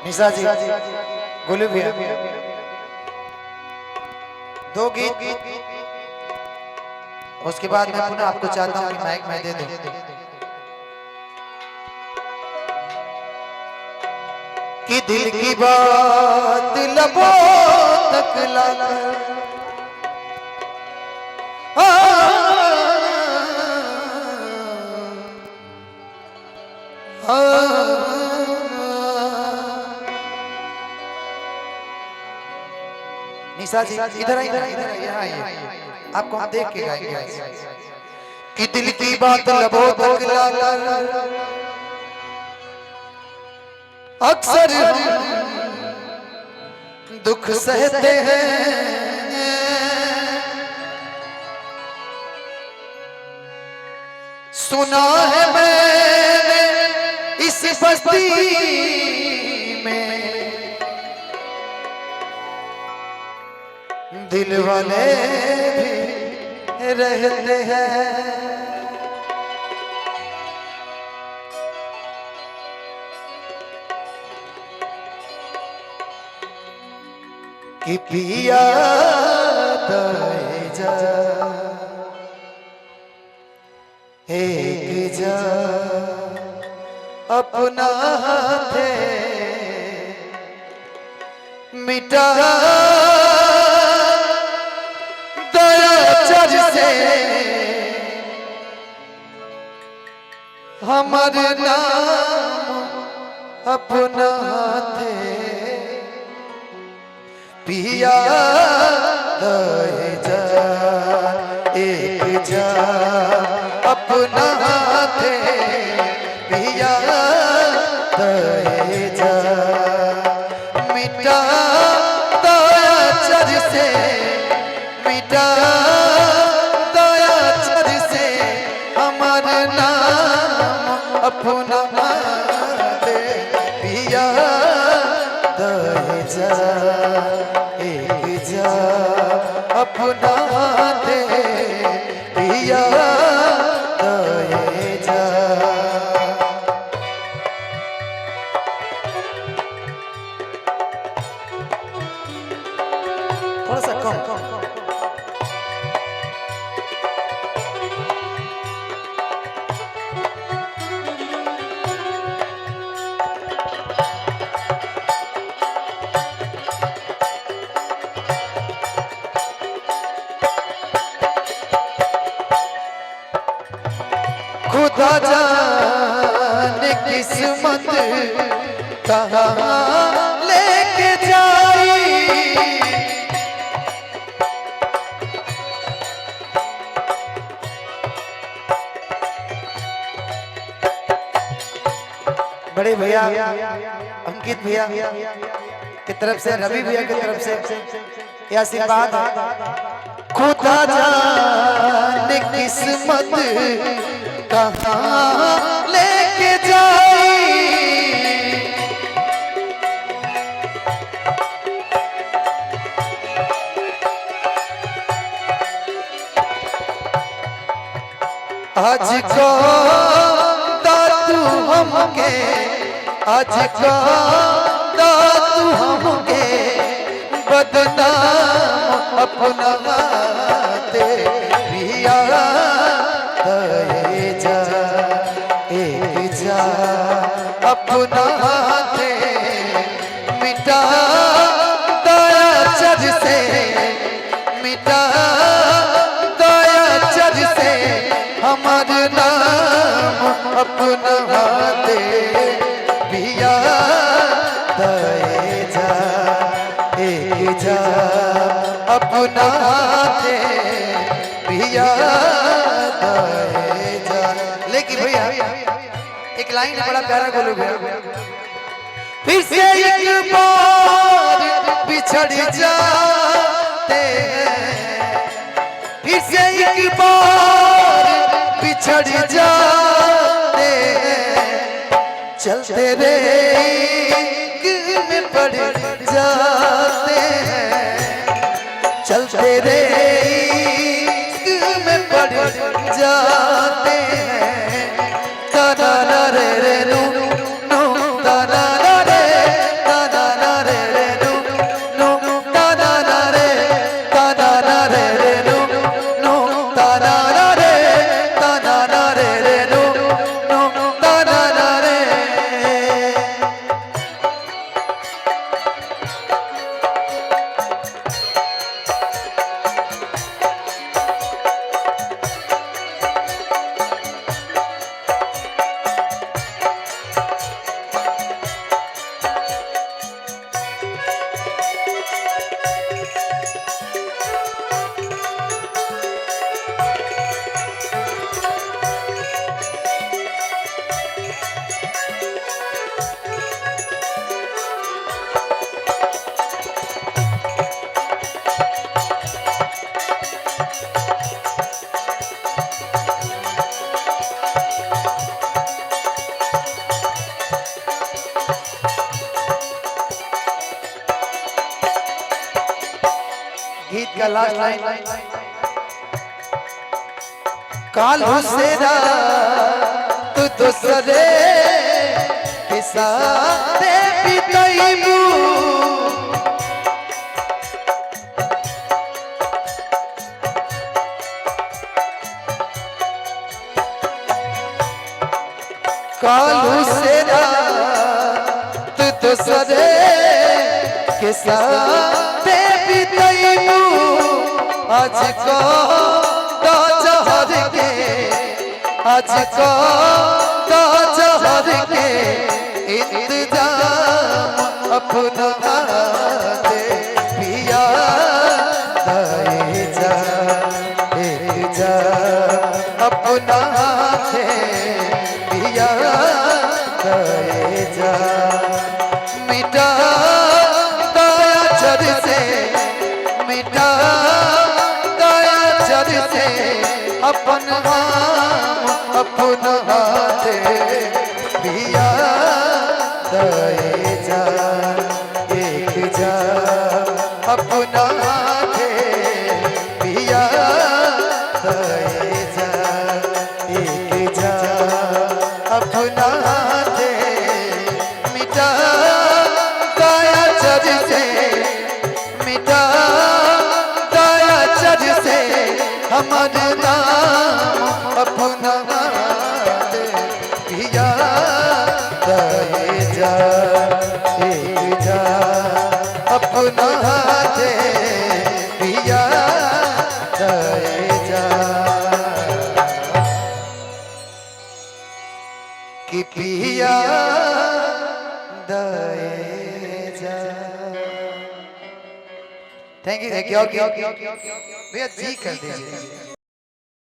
निशा जी, गोलू भैया, दो गीत, उसके बाद मैं पुनः आपको चाहता हूँ कि माइक मैं दे दूं। कि दिल की बात लबों तक लाकर निशा जी इधर इधर इधर यहाँ आइए, आपको हम देख के गाएंगे। कि दिल की बात लबों तक लाकर अक्सर दुख सहते हैं, सुना है मैंने इस बस्ती में दिल वाले भी रहते हैं। कि पिया दे जा एक जा अपना थे मिटा दया चर से हमारे नाम अपना थे पिया दे जा एक जा अपना थे पिया दे जा मिटा दया चर से मिटा दया चर से हमारा नाम अपना दे पिया दे जा एक जा अपना दे पिया दे जा। थोड़ा सा कम खुदा जाने किस्मत कहाँ लेके जाई, बड़े भैया अंकित भैया की तरफ से, रवि भैया की तरफ से यह आशीर्वाद है। खुदा जाने किस्मत कहाँ लेके जाई, आज को दातू हमके, आज को दातू हमके बदनाम अपना दे पिया दे जा एक जा अपना दे मिटा दया चर से मिटा दया चर से हमारा नाम अपना दे पिया दे जा एक जा अपना दे पिया दे जा। लेकिन भैया एक लाइन है बड़ा प्यारा बोलो भैया, फिर से एक बार बिछड़ जाते हैं, फिर से एक बार बिछड़ जाते हैं, चलते रे में पड़ जाते हैं, चलते रे में पड़ जाते हैं। ताना ना रे रे नो नो, ताना ना रे, ताना ना रे रे नो नो, ताना ना रे, ताना ना रे रे नो नो, ताना ना रे, ताना ना रे रे नो नो, ताना ना रे। गीत का लास्ट लाइन, काल हुसेरा तू दूसरे के साथ बिताईबू, काल हुसेरा तू दूसरे के साथ बिताईबू। आज को तो जहर के, आज को तो जहर के इंतजाम अपना दे पिया, दे जा एक जा अपना दे पिया, दे जा मिटा दया चर से, मिटा दया चर से अपन नाम अपना दे पिया, दे जा एक जा अपना दे पिया, दे जा एक जा अपना दे मिटा दया चर से, मिटा दया चर से हमारे नाम अपना दे पिया, दे जा एक जा अपना दे पिया, दे जा कि पिया दे जा। थैंक यू भैया, जी कर दीजिए।